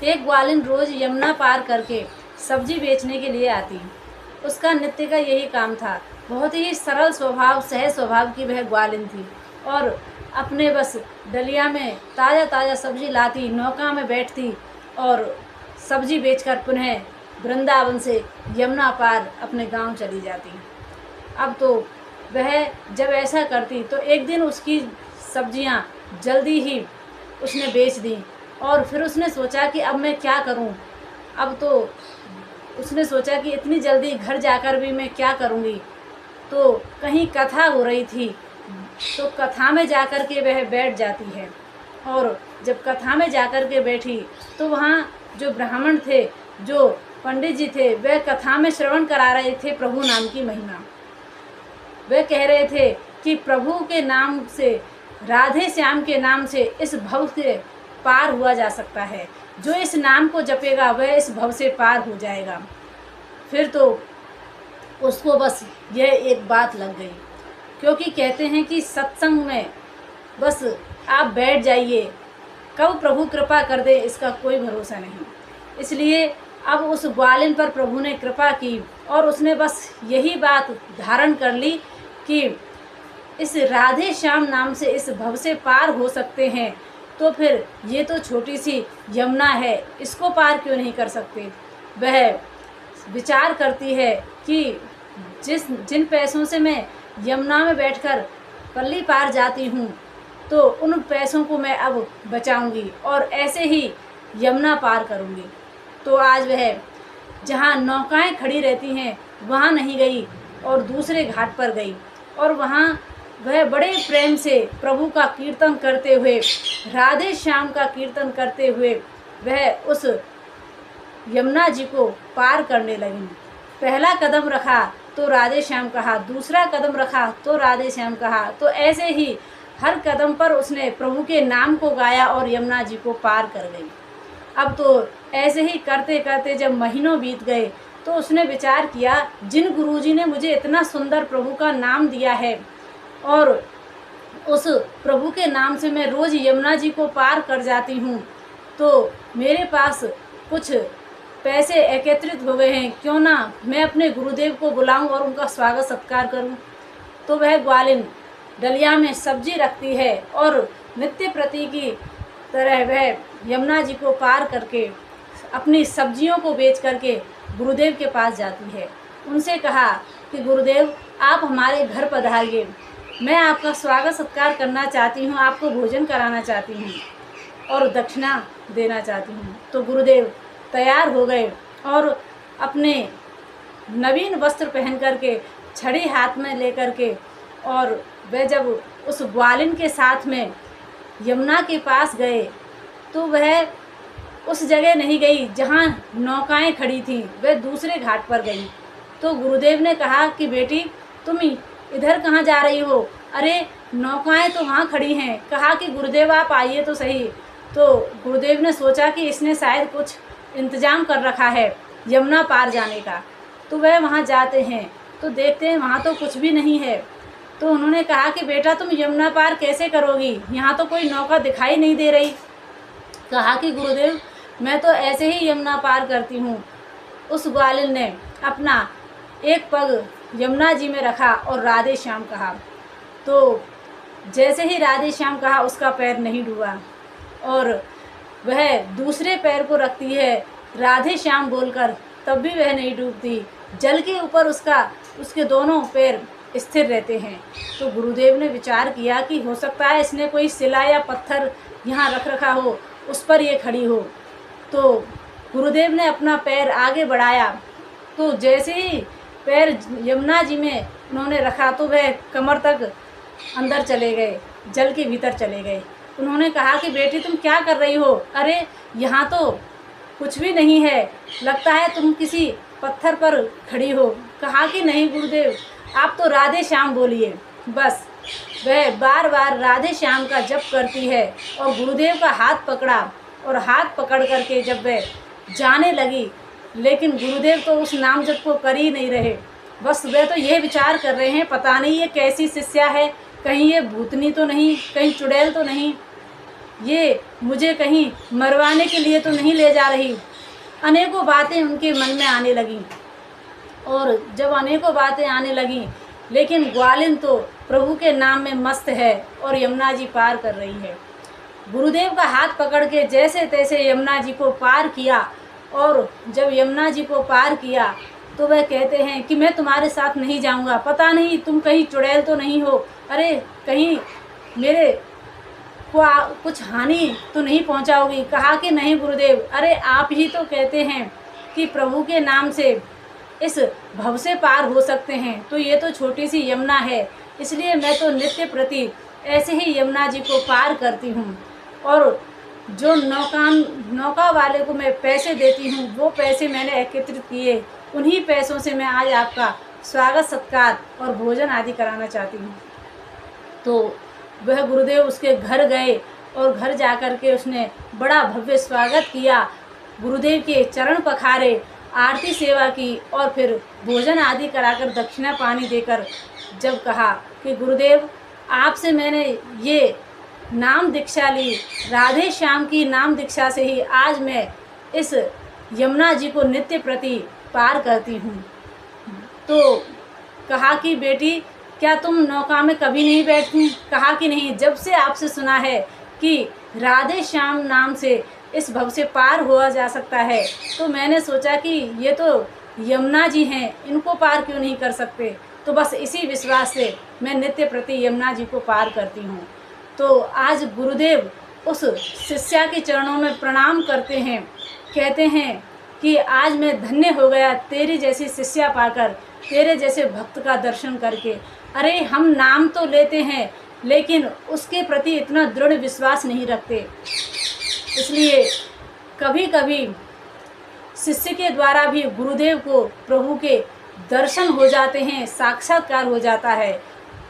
एक ग्वालिन रोज यमुना पार करके सब्जी बेचने के लिए आती। उसका नित्य का यही काम था। बहुत ही सरल स्वभाव, सहज स्वभाव की वह ग्वालिन थी और अपने बस डलिया में ताज़ा ताज़ा सब्जी लाती, नौका में बैठती और सब्जी बेचकर पुनः वृंदावन से यमुना पार अपने गांव चली जाती। अब तो वह जब ऐसा करती तो एक दिन उसकी सब्जियां जल्दी ही उसने बेच दी और फिर उसने सोचा कि अब मैं क्या करूं। अब तो उसने सोचा कि इतनी जल्दी घर जाकर भी मैं क्या करूंगी। तो कहीं कथा हो रही थी तो कथा में जाकर के वह बैठ जाती है और जब कथा में जाकर के बैठी तो वहाँ जो ब्राह्मण थे, जो पंडित जी थे, वह कथा में श्रवण करा रहे थे प्रभु नाम की महिमा। वे कह रहे थे कि प्रभु के नाम से, राधे श्याम के नाम से इस भव से पार हुआ जा सकता है। जो इस नाम को जपेगा वह इस भव से पार हो जाएगा। फिर तो उसको बस यह एक बात लग गई, क्योंकि कहते हैं कि सत्संग में बस आप बैठ जाइए, कब प्रभु कृपा कर दे इसका कोई भरोसा नहीं। इसलिए अब उस ग्वालिन पर प्रभु ने कृपा की और उसने बस यही बात धारण कर ली कि इस राधे श्याम नाम से इस भव से पार हो सकते हैं, तो फिर ये तो छोटी सी यमुना है, इसको पार क्यों नहीं कर सकते। वह विचार करती है कि जिन पैसों से मैं यमुना में बैठकर पल्ली पार जाती हूँ तो उन पैसों को मैं अब बचाऊंगी और ऐसे ही यमुना पार करूंगी। तो आज वह जहाँ नौकाएं खड़ी रहती हैं वहाँ नहीं गई और दूसरे घाट पर गई और वहाँ वह बड़े प्रेम से प्रभु का कीर्तन करते हुए, राधे श्याम का कीर्तन करते हुए वह उस यमुना जी को पार करने लगी। पहला कदम रखा तो राधे श्याम कहा, दूसरा कदम रखा तो राधे श्याम कहा। तो ऐसे ही हर कदम पर उसने प्रभु के नाम को गाया और यमुना जी को पार कर गई। अब तो ऐसे ही करते करते जब महीनों बीत गए तो उसने विचार किया, जिन गुरुजी ने मुझे इतना सुंदर प्रभु का नाम दिया है और उस प्रभु के नाम से मैं रोज़ यमुना जी को पार कर जाती हूँ, तो मेरे पास कुछ पैसे एकत्रित हो गए हैं, क्यों ना मैं अपने गुरुदेव को बुलाऊं और उनका स्वागत सत्कार करूं। तो वह ग्वालिन डलिया में सब्जी रखती है और नित्य प्रति की तरह वह यमुना जी को पार करके अपनी सब्जियों को बेच करके गुरुदेव के पास जाती है। उनसे कहा कि गुरुदेव आप हमारे घर पधारिए, मैं आपका स्वागत सत्कार करना चाहती हूँ, आपको भोजन कराना चाहती हूँ और दक्षिणा देना चाहती हूँ। तो गुरुदेव तैयार हो गए और अपने नवीन वस्त्र पहन करके, छड़ी हाथ में लेकर के, और वह जब उस ग्वालिन के साथ में यमुना के पास गए तो वह उस जगह नहीं गई जहाँ नौकाएं खड़ी थीं, वह दूसरे घाट पर गई। तो गुरुदेव ने कहा कि बेटी तुम इधर कहाँ जा रही हो? अरे नौकाएं तो वहाँ खड़ी हैं। कहा कि गुरुदेव आप आइए तो सही। तो गुरुदेव ने सोचा कि इसने शायद कुछ इंतज़ाम कर रखा है यमुना पार जाने का। तो वह वहाँ जाते हैं तो देखते हैं वहाँ तो कुछ भी नहीं है। तो उन्होंने कहा कि बेटा तुम यमुना पार कैसे करोगी, यहाँ तो कोई नौका दिखाई नहीं दे रही। कहा कि गुरुदेव मैं तो ऐसे ही यमुना पार करती हूँ। उस ग्वालिन ने अपना एक पग यमुना जी में रखा और राधे श्याम कहा। तो जैसे ही राधे श्याम कहा उसका पैर नहीं डूबा और वह दूसरे पैर को रखती है राधे श्याम बोलकर, तब भी वह नहीं डूबती। जल के ऊपर उसके दोनों पैर स्थिर रहते हैं। तो गुरुदेव ने विचार किया कि हो सकता है इसने कोई शिला या पत्थर यहाँ रख रखा हो, उस पर ये खड़ी हो। तो गुरुदेव ने अपना पैर आगे बढ़ाया तो जैसे ही पैर यमुना जी में उन्होंने रखा तो वह कमर तक अंदर चले गए, जल के भीतर चले गए। उन्होंने कहा कि बेटी तुम क्या कर रही हो? अरे यहाँ तो कुछ भी नहीं है, लगता है तुम किसी पत्थर पर खड़ी हो। कहा कि नहीं गुरुदेव आप तो राधे श्याम बोलिए। बस वह बार बार राधे श्याम का जप करती है और गुरुदेव का हाथ पकड़ा और हाथ पकड़ करके जब वह जाने लगी, लेकिन गुरुदेव तो उस नाम जप को कर ही नहीं रहे। बस वह तो यह विचार कर रहे हैं पता नहीं ये कैसी शिष्या है, कहीं ये भूतनी तो नहीं, कहीं चुड़ैल तो नहीं। ये मुझे कहीं मरवाने के लिए तो नहीं ले जा रही। अनेकों बातें उनके मन में आने लगीं। और जब अनेकों बातें आने लगीं, लेकिन ग्वालिन तो प्रभु के नाम में मस्त है और यमुना जी पार कर रही है। गुरुदेव का हाथ पकड़ के जैसे तैसे यमुना जी को पार किया। और जब यमुना जी को पार किया तो वह कहते हैं कि मैं तुम्हारे साथ नहीं जाऊंगा, पता नहीं तुम कहीं चुड़ैल तो नहीं हो, अरे कहीं मेरे को कुछ हानि तो नहीं पहुंचाओगी। कहा कि नहीं गुरुदेव, अरे आप ही तो कहते हैं कि प्रभु के नाम से इस भव से पार हो सकते हैं, तो ये तो छोटी सी यमुना है, इसलिए मैं तो नित्य प्रति ऐसे ही यमुना जी को पार करती हूँ। और जो नौका वाले को मैं पैसे देती हूँ, वो पैसे मैंने एकत्रित किए, उन्हीं पैसों से मैं आज आपका स्वागत सत्कार और भोजन आदि कराना चाहती हूँ। तो वह गुरुदेव उसके घर गए और घर जाकर के उसने बड़ा भव्य स्वागत किया, गुरुदेव के चरण पखारे, आरती सेवा की और फिर भोजन आदि कराकर दक्षिणा पानी देकर जब कहा कि गुरुदेव आपसे मैंने ये नाम दीक्षा ली, राधे श्याम की नाम दीक्षा से ही आज मैं इस यमुना जी को नित्य प्रति पार करती हूँ। तो कहा कि बेटी क्या तुम नौका में कभी नहीं बैठती? कहा कि नहीं, जब से आपसे सुना है कि राधे श्याम नाम से इस भव से पार हुआ जा सकता है, तो मैंने सोचा कि ये तो यमुना जी हैं, इनको पार क्यों नहीं कर सकते। तो बस इसी विश्वास से मैं नित्य प्रति यमुना जी को पार करती हूँ। तो आज गुरुदेव उस शिष्या के चरणों में प्रणाम करते हैं, कहते हैं कि आज मैं धन्य हो गया तेरी जैसी शिष्या पाकर, तेरे जैसे भक्त का दर्शन करके। अरे हम नाम तो लेते हैं लेकिन उसके प्रति इतना दृढ़ विश्वास नहीं रखते, इसलिए कभी कभी शिष्य के द्वारा भी गुरुदेव को प्रभु के दर्शन हो जाते हैं, साक्षात्कार हो जाता है।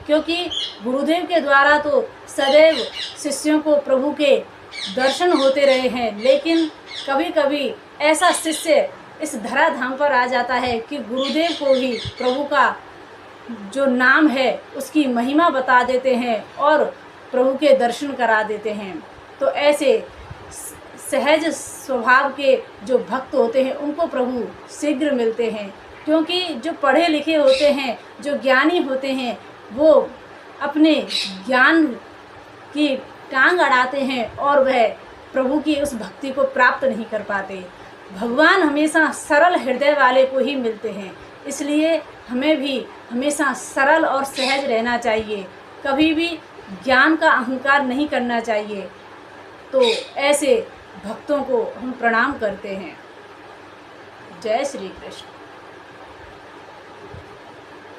क्योंकि गुरुदेव के द्वारा तो सदैव शिष्यों को प्रभु के दर्शन होते रहे हैं, लेकिन कभी कभी ऐसा शिष्य इस धराधाम पर आ जाता है कि गुरुदेव को ही प्रभु का जो नाम है उसकी महिमा बता देते हैं और प्रभु के दर्शन करा देते हैं। तो ऐसे सहज स्वभाव के जो भक्त होते हैं उनको प्रभु शीघ्र मिलते हैं, क्योंकि जो पढ़े लिखे होते हैं, जो ज्ञानी होते हैं, वो अपने ज्ञान की टांग अड़ाते हैं और वह प्रभु की उस भक्ति को प्राप्त नहीं कर पाते। भगवान हमेशा सरल हृदय वाले को ही मिलते हैं, इसलिए हमें भी हमेशा सरल और सहज रहना चाहिए, कभी भी ज्ञान का अहंकार नहीं करना चाहिए। तो ऐसे भक्तों को हम प्रणाम करते हैं। जय श्री कृष्ण।